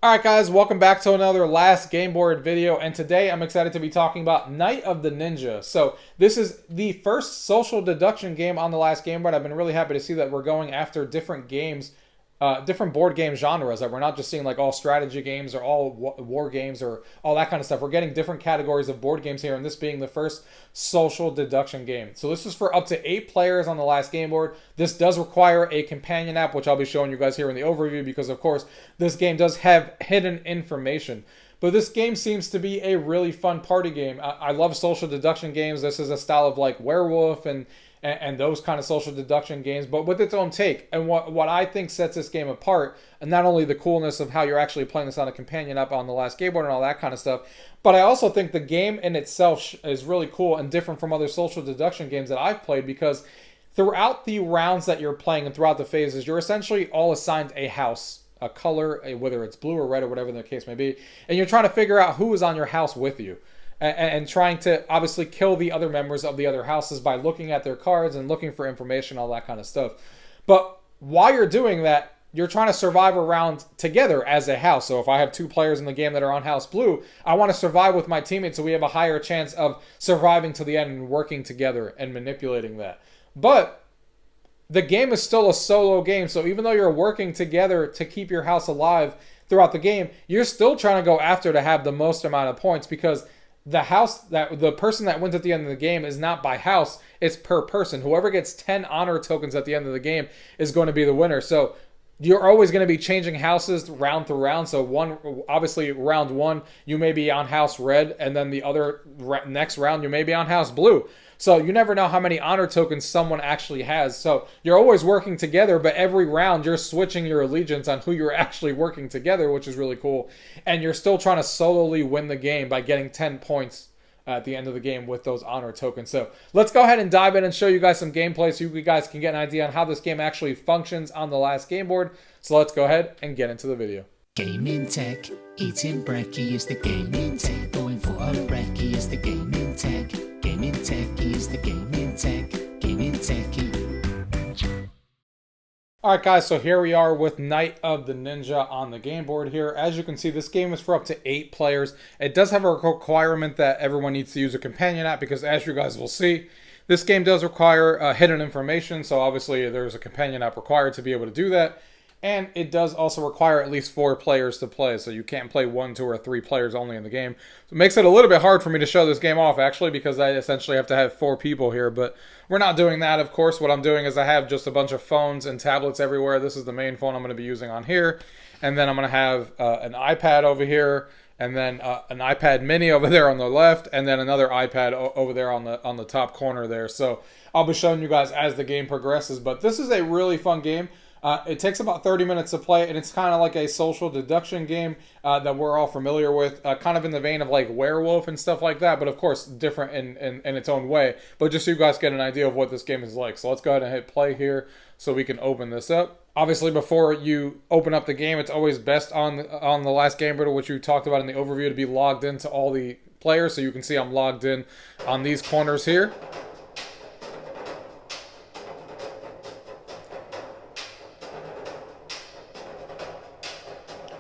Alright guys, welcome back to another Last GameBoard video, and today I'm excited to be talking about Night of the Ninja. So this is the first social deduction game on the Last GameBoard. I've been really happy to see that we're going after different games, different board game genres, that we're not just seeing like all strategy games or all war games or all that kind of stuff. We're getting different categories of board games here, and this being the first social deduction game. So this is for up to 8 players on the Last GameBoard. This does require a companion app, which I'll be showing you guys here in the overview, because of course this game does have hidden information. But this game seems to be a really fun party game. I love social deduction games. This is a style of like Werewolf and those kind of social deduction games, but with its own take. And what I think sets this game apart, and not only the coolness of how you're actually playing this on a companion app on the Last GameBoard and all that kind of stuff, but I also think the game in itself is really cool and different from other social deduction games that I've played, because throughout the rounds that you're playing and throughout the phases, you're essentially all assigned a house, a color, whether it's blue or red or whatever the case may be, and you're trying to figure out who is on your house with you. And trying to obviously kill the other members of the other houses by looking at their cards and looking for information, all that kind of stuff. But while you're doing that, you're trying to survive a round together as a house. So if I have 2 players in the game that are on house blue, I want to survive with my teammates so we have a higher chance of surviving to the end and working together and manipulating that. But the game is still a solo game, so even though you're working together to keep your house alive throughout the game, you're still trying to go after to have the most amount of points, because the person that wins at the end of the game is not by house, it's per person. Whoever gets 10 honor tokens at the end of the game is going to be the winner. So you're always going to be changing houses round through round. So obviously round 1 you may be on house red, and then the other next round you may be on house blue. So you never know how many honor tokens someone actually has. So you're always working together, but every round you're switching your allegiance on who you're actually working together, which is really cool. And you're still trying to solely win the game by getting 10 points at the end of the game with those honor tokens. So let's go ahead and dive in and show you guys some gameplay so you guys can get an idea on how this game actually functions on the Last GameBoard. So let's go ahead and get into the video. Gaming tech, eating brekkie is the gaming tech. Going for a brekkie is the gaming tech. Gaming tech is the gaming tech. Gaming techie. Alright guys, so here we are with Night of the Ninja on the game board here. As you can see, this game is for up to 8 players. It does have a requirement that everyone needs to use a companion app, because as you guys will see, this game does require hidden information, so obviously there's a companion app required to be able to do that. And it does also require at least 4 players to play, so you can't play 1, 2, or 3 players only in the game. So it makes it a little bit hard for me to show this game off, actually, because I essentially have to have 4 people here. But we're not doing that, of course. What I'm doing is I have just a bunch of phones and tablets everywhere. This is the main phone I'm going to be using on here. And then I'm going to have an iPad over here, and then an iPad mini over there on the left, and then another iPad over there on the top corner there. So I'll be showing you guys as the game progresses. But this is a really fun game. It takes about 30 minutes to play, and it's kind of like a social deduction game that we're all familiar with, kind of in the vein of like Werewolf and stuff like that, but of course different in its own way. But just so you guys get an idea of what this game is like. So let's go ahead and hit play here so we can open this up. Obviously, before you open up the game, it's always best on the Last GameBoard, which we talked about in the overview, to be logged into all the players. So you can see I'm logged in on these corners here.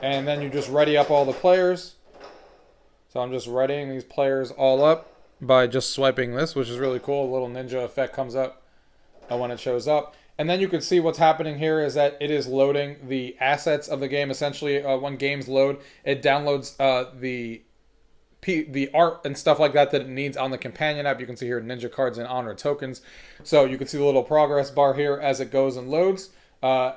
And then you just ready up all the players. So I'm just readying these players all up by just swiping this, which is really cool. A little ninja effect comes up when it shows up. And then you can see what's happening here is that it is loading the assets of the game. Essentially, when games load, it downloads the art and stuff like that it needs on the companion app. You can see here ninja cards and honor tokens. So you can see the little progress bar here as it goes and loads.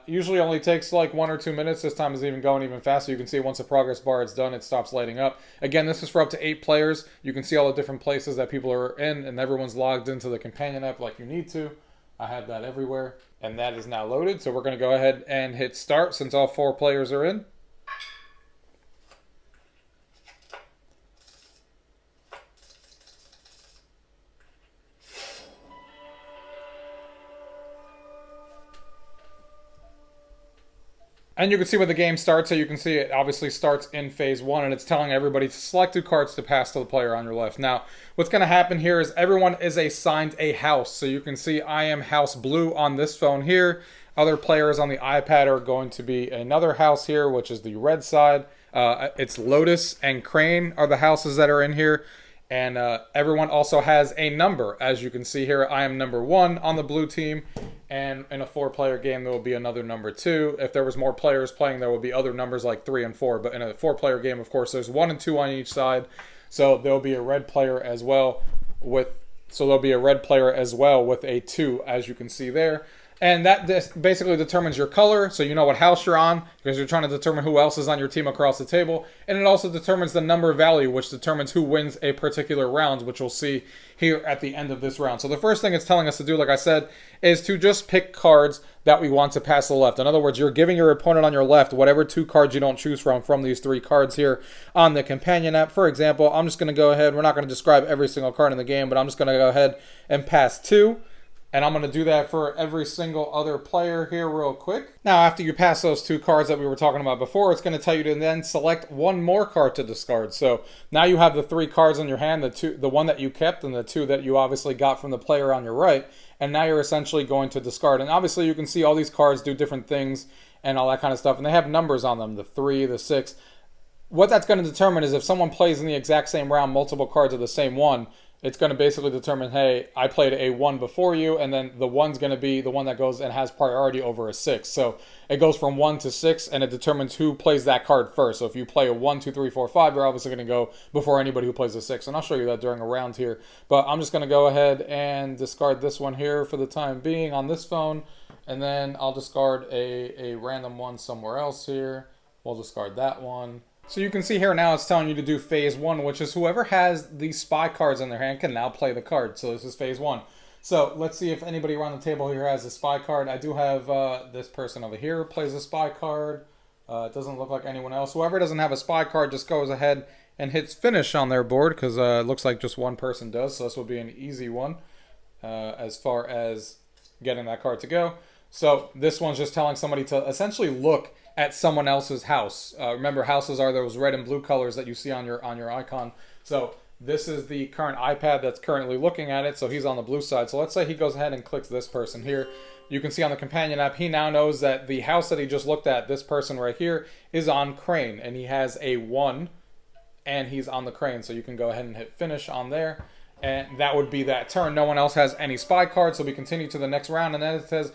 Usually only takes like 1 or 2 minutes. This time is even going even faster. You can see once the progress bar is done, it stops lighting up. Again, this is for up to 8 players. You can see all the different places that people are in, and everyone's logged into the companion app like you need to. I have that everywhere, and that is now loaded. So we're going to go ahead and hit start since all 4 players are in. And you can see when the game starts, so you can see it obviously starts in phase 1, and it's telling everybody to select 2 cards to pass to the player on your left. Now, what's going to happen here is everyone is assigned a house. So you can see I am house blue on this phone here. Other players on the iPad are going to be another house here, which is the red side. It's Lotus and Crane are the houses that are in here. And everyone also has a number. As you can see here, I am number 1 on the blue team. And in a 4-player game, there will be another number 2. If there was more players playing, there would be other numbers like 3 and 4. But in a 4-player game, of course, there's 1 and 2 on each side. So there'll be a red player as well with a 2, as you can see there. And that basically determines your color, so you know what house you're on, because you're trying to determine who else is on your team across the table. And it also determines the number value, which determines who wins a particular round, which we'll see here at the end of this round. So the first thing it's telling us to do, like I said, is to just pick cards that we want to pass to the left. In other words, you're giving your opponent on your left whatever 2 cards you don't choose from these 3 cards here on the companion app. For example, I'm just going to go ahead, we're not going to describe every single card in the game, but I'm just going to go ahead and pass 2. And I'm going to do that for every single other player here real quick. Now, after you pass those 2 cards that we were talking about before, it's going to tell you to then select 1 more card to discard. So now you have the 3 cards in your hand, the one that you kept and the 2 that you obviously got from the player on your right. And now you're essentially going to discard. And obviously you can see all these cards do different things and all that kind of stuff. And they have numbers on them, the 3, the 6. What that's going to determine is if someone plays in the exact same round multiple cards of the same one, it's going to basically determine, hey, I played a 1 before you, and then the 1's going to be the one that goes and has priority over a 6. So it goes from 1 to 6, and it determines who plays that card first. So if you play a 1, 2, 3, 4, 5, you're obviously going to go before anybody who plays a 6. And I'll show you that during a round here. But I'm just going to go ahead and discard this one here for the time being on this phone. And then I'll discard a random one somewhere else here. We'll discard that one. So you can see here now it's telling you to do phase 1, which is whoever has the spy cards in their hand can now play the card. So this is phase 1. So let's see if anybody around the table here has a spy card. I do have this person over here plays a spy card. It doesn't look like anyone else. Whoever doesn't have a spy card just goes ahead and hits finish on their board, because it looks like just one person does. So this will be an easy one as far as getting that card to go. So this one's just telling somebody to essentially look at someone else's house. Remember, houses are those red and blue colors that you see on your icon. So this is the current iPad that's currently looking at it. So he's on the blue side. So let's say he goes ahead and clicks this person here. You can see on the companion app, he now knows that the house that he just looked at, this person right here, is on Crane. And he has a 1, and he's on the Crane. So you can go ahead and hit finish on there. And that would be that turn. No one else has any spy cards. So we continue to the next round. And then it says,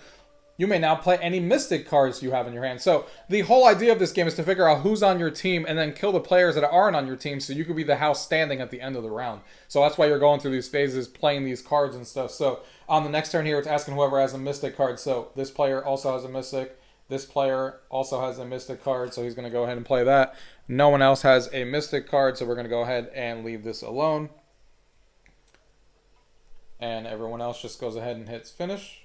you may now play any mystic cards you have in your hand. So the whole idea of this game is to figure out who's on your team and then kill the players that aren't on your team so you could be the house standing at the end of the round. So that's why you're going through these phases, playing these cards and stuff. So on the next turn here, it's asking whoever has a mystic card. So this player also has a mystic. This player also has a mystic card, so he's going to go ahead and play that. No one else has a mystic card, so we're going to go ahead and leave this alone. And everyone else just goes ahead and hits finish.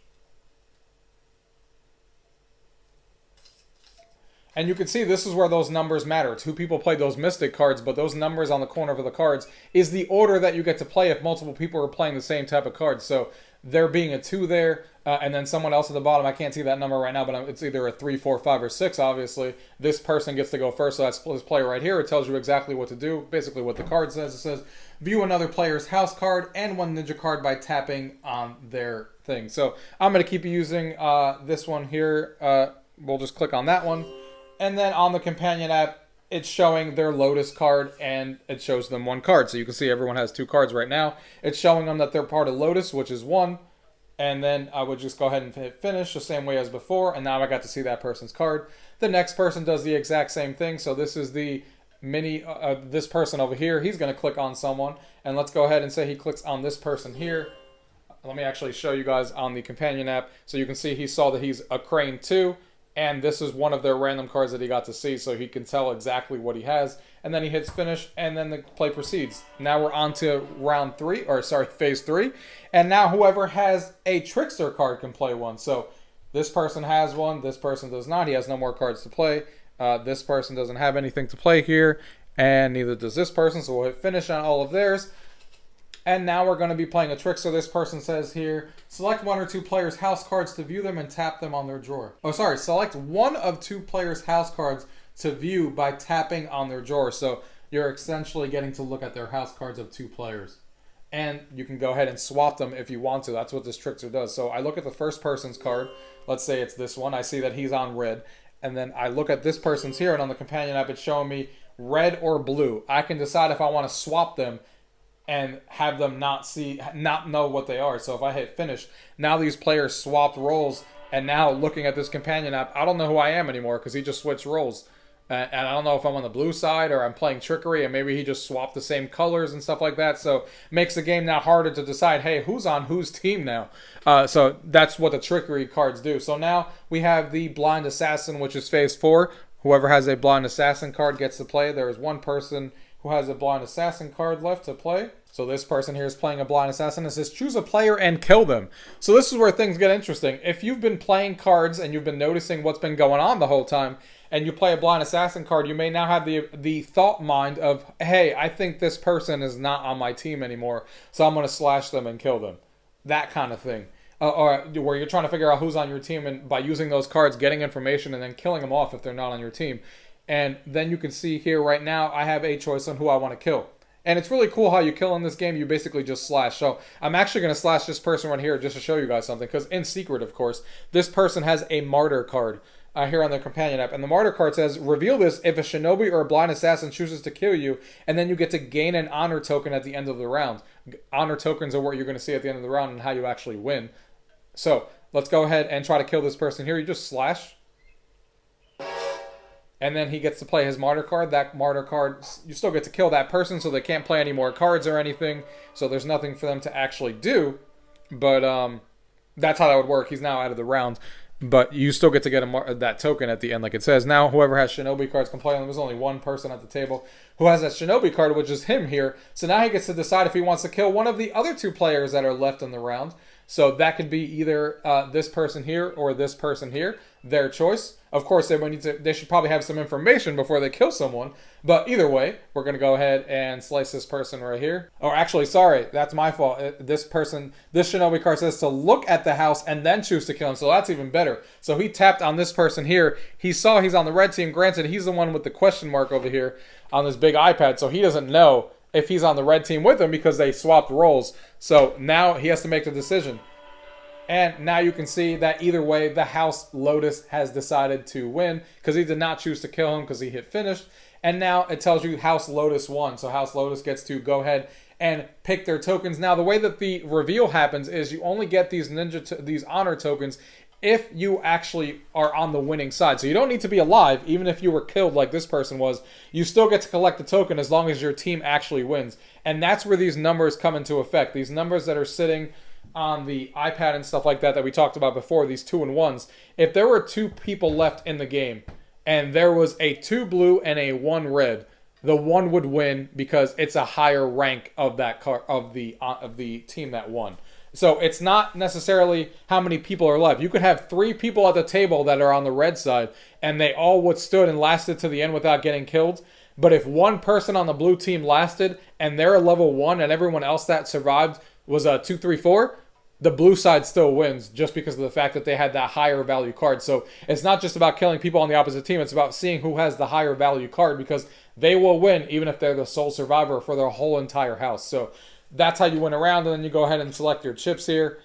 And you can see this is where those numbers matter. 2 people played those mystic cards, but those numbers on the corner of the cards is the order that you get to play if multiple people are playing the same type of cards. So there being a 2 there, and then someone else at the bottom, I can't see that number right now, but it's either a 3, 4, 5, or 6, obviously. This person gets to go first, so that's this player right here. It tells you exactly what to do, basically what the card says. It says, view another player's house card and 1 ninja card by tapping on their thing. So I'm going to keep using this one here. We'll just click on that one. And then on the companion app, it's showing their Lotus card, and it shows them 1 card. So you can see everyone has 2 cards right now. It's showing them that they're part of Lotus, which is 1. And then I would just go ahead and hit finish the same way as before. And now I got to see that person's card. The next person does the exact same thing. So this is the this person over here. He's going to click on someone. And let's go ahead and say he clicks on this person here. Let me actually show you guys on the companion app. So you can see he saw that he's a Crane 2. And this is one of their random cards that he got to see, so he can tell exactly what he has. And then he hits finish, and then the play proceeds. Now we're on to phase 3. And now whoever has a trickster card can play one. So this person has one, this person does not. He has no more cards to play. This person doesn't have anything to play here, and neither does this person, so we'll hit finish on all of theirs. And now we're going to be playing a trick. So this person says here, select 1 or 2 players' house cards to view them and tap them on their drawer. Oh, sorry. Select 1 of 2 players' house cards to view by tapping on their drawer. So you're essentially getting to look at their house cards of 2 players. And you can go ahead and swap them if you want to. That's what this trickster does. So I look at the first person's card. Let's say it's this one. I see that he's on red. And then I look at this person's here, and on the companion app, it's showing me red or blue. I can decide if I want to swap them and have them not know what they are. So if I hit finish, now these players swapped roles, and now looking at this companion app, I don't know who I am anymore because he just switched roles. And I don't know if I'm on the blue side or I'm playing trickery, and maybe he just swapped the same colors and stuff like that. So makes the game now harder to decide, hey, who's on whose team now? So that's what the trickery cards do. So now we have the blind assassin, which is phase 4. Whoever has a blind assassin card gets to play. There is one person who has a blind assassin card left to play. So this person here is playing a blind assassin. It says choose a player and kill them. So this is where things get interesting. If you've been playing cards and you've been noticing what's been going on the whole time, and you play a blind assassin card, you may now have the thought mind of, hey, I think this person is not on my team anymore, so I'm going to slash them and kill them. That kind of thing. Or where you're trying to figure out who's on your team, and by using those cards, getting information, and then killing them off if they're not on your team. And then you can see here right now, I have a choice on who I want to kill. And it's really cool how you kill in this game. You basically just slash. So I'm actually going to slash this person right here just to show you guys something. Because in secret, of course, this person has a martyr card here on the companion app. And the martyr card says, reveal this if a shinobi or a blind assassin chooses to kill you. And then you get to gain an honor token at the end of the round. Honor tokens are what you're going to see at the end of the round and how you actually win. So let's go ahead and try to kill this person here. You just slash. And then he gets to play his martyr card. That martyr card, you still get to kill that person, so they can't play any more cards or anything. So there's nothing for them to actually do. But that's how that would work. He's now out of the round. But you still get to get that token at the end, like it says. Now, whoever has shinobi cards can play them. There's only one person at the table who has that shinobi card, which is him here. So now he gets to decide if he wants to kill one of the other 2 players that are left in the round. So that could be either this person here or this person here. Their choice. Of course, they should probably have some information before they kill someone. But either way, we're going to go ahead and slice this person right here. Or actually, sorry, that's my fault. This shinobi card says to look at the house and then choose to kill him. So that's even better. So he tapped on this person here. He saw he's on the red team. Granted, he's the one with the question mark over here on this big iPad. So he doesn't know if he's on the red team with him because they swapped roles. So now he has to make the decision. And now you can see that either way, the House Lotus has decided to win because he did not choose to kill him because he hit finish. And now it tells you House Lotus won. So House Lotus gets to go ahead and pick their tokens. Now, the way that the reveal happens is you only get these these honor tokens if you actually are on the winning side. So you don't need to be alive. Even if you were killed like this person was, you still get to collect the token as long as your team actually wins. And that's where these numbers come into effect. These numbers that are sitting on the iPad and stuff like that we talked about before, these 2 and 1s. If there were 2 people left in the game and there was a 2 blue and a 1 red, the 1 would win because it's a higher rank of that of the team that won. So it's not necessarily how many people are left. You could have 3 people at the table that are on the red side and they all withstood and lasted to the end without getting killed. But if one person on the blue team lasted and they're a level 1 and everyone else that survived was a 2, 3, 4, the blue side still wins just because of the fact that they had that higher value card. So it's not just about killing people on the opposite team. It's about seeing who has the higher value card because they will win even if they're the sole survivor for their whole entire house. So that's how you win around. And then you go ahead and select your chips here.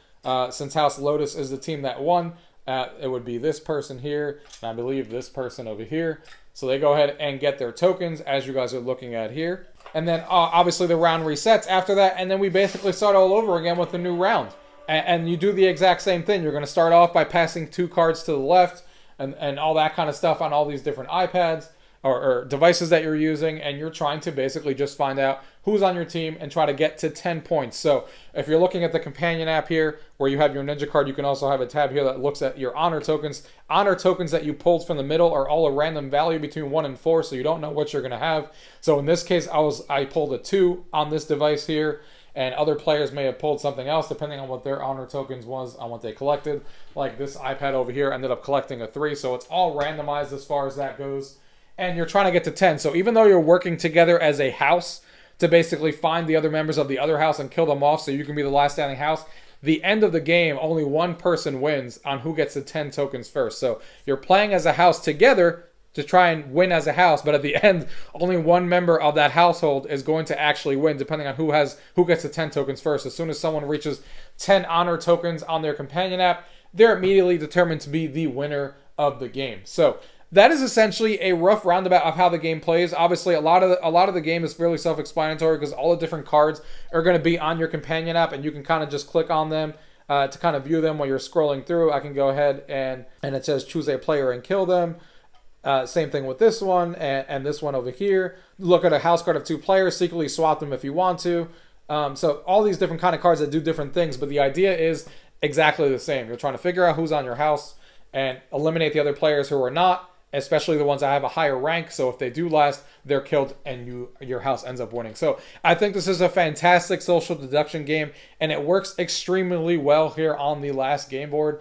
Since House Lotus is the team that won, it would be this person here. And I believe this person over here. So they go ahead and get their tokens as you guys are looking at here. And then obviously the round resets after that. And then we basically start all over again with a new round. And you do the exact same thing. You're going to start off by passing 2 cards to the left and all that kind of stuff on all these different iPads or devices that you're using. And you're trying to basically just find out who's on your team and try to get to 10 points. So if you're looking at the companion app here where you have your ninja card, you can also have a tab here that looks at your honor tokens. Honor tokens that you pulled from the middle are all a random value between 1 and 4. So you don't know what you're going to have. So in this case, I pulled a 2 on this device here. And other players may have pulled something else depending on what their honor tokens was on what they collected. Like this iPad over here ended up collecting a 3. So it's all randomized as far as that goes. And you're trying to get to 10. So even though you're working together as a house to basically find the other members of the other house and kill them off so you can be the last standing house, the end of the game, only one person wins on who gets the 10 tokens first. So you're playing as a house together to try and win as a house, but at the end, only one member of that household is going to actually win, depending on who gets the 10 tokens first. As soon as someone reaches 10 honor tokens on their companion app, they're immediately determined to be the winner of the game. So that is essentially a rough roundabout of how the game plays. Obviously, a lot of the game is fairly self-explanatory because all the different cards are going to be on your companion app, and you can kind of just click on them to kind of view them while you're scrolling through. I can go ahead and it says choose a player and kill them. Same thing with this one and this one over here. Look at a house card of 2 players, secretly swap them if you want to. So all these different kind of cards that do different things, but the idea is exactly the same. You're trying to figure out who's on your house and eliminate the other players who are not, especially the ones that have a higher rank. So if they do last, they're killed and your house ends up winning. So I think this is a fantastic social deduction game, and it works extremely well here on the Last GameBoard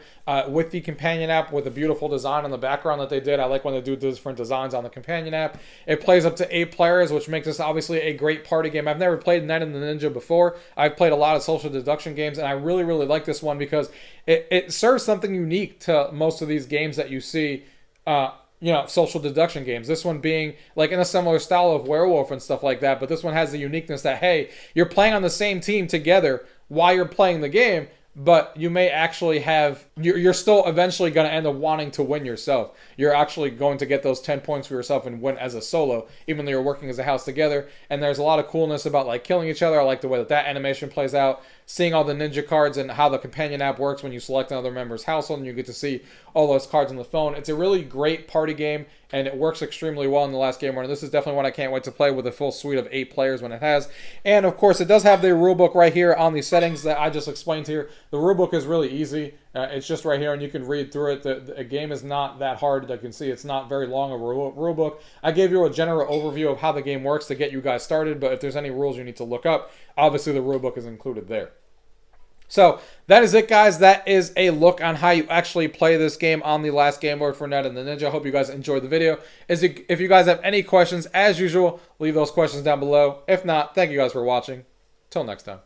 with the companion app, with a beautiful design on the background that they did. I like when they do different designs on the companion app. It plays up to 8 players, which makes this obviously a great party game. I've never played Night of the Ninja before. I've played a lot of social deduction games, and I really, really like this one because it serves something unique to most of these games that you see social deduction games. This one being like in a similar style of Werewolf and stuff like that, but this one has the uniqueness that, hey, you're playing on the same team together while you're playing the game, but you may actually you're still eventually going to end up wanting to win yourself. You're actually going to get those 10 points for yourself and win as a solo, even though you're working as a house together. And there's a lot of coolness about like killing each other. I like the way that animation plays out, seeing all the ninja cards and how the companion app works when you select another member's household and you get to see all those cards on the phone. It's a really great party game, and it works extremely well in the Last GameBoard. And this is definitely one I can't wait to play with a full suite of 8 players when it has. And of course, it does have the rulebook right here on the settings that I just explained here. The rulebook is really easy. It's just right here, and you can read through it. The game is not that hard. You can see it's not very long of a rulebook. I gave you a general overview of how the game works to get you guys started, but if there's any rules you need to look up, obviously the rulebook is included there. So that is it, guys. That is a look on how you actually play this game on the Last GameBoard for Night of the Ninja. I hope you guys enjoyed the video. If you guys have any questions, as usual, leave those questions down below. If not, thank you guys for watching. Till next time.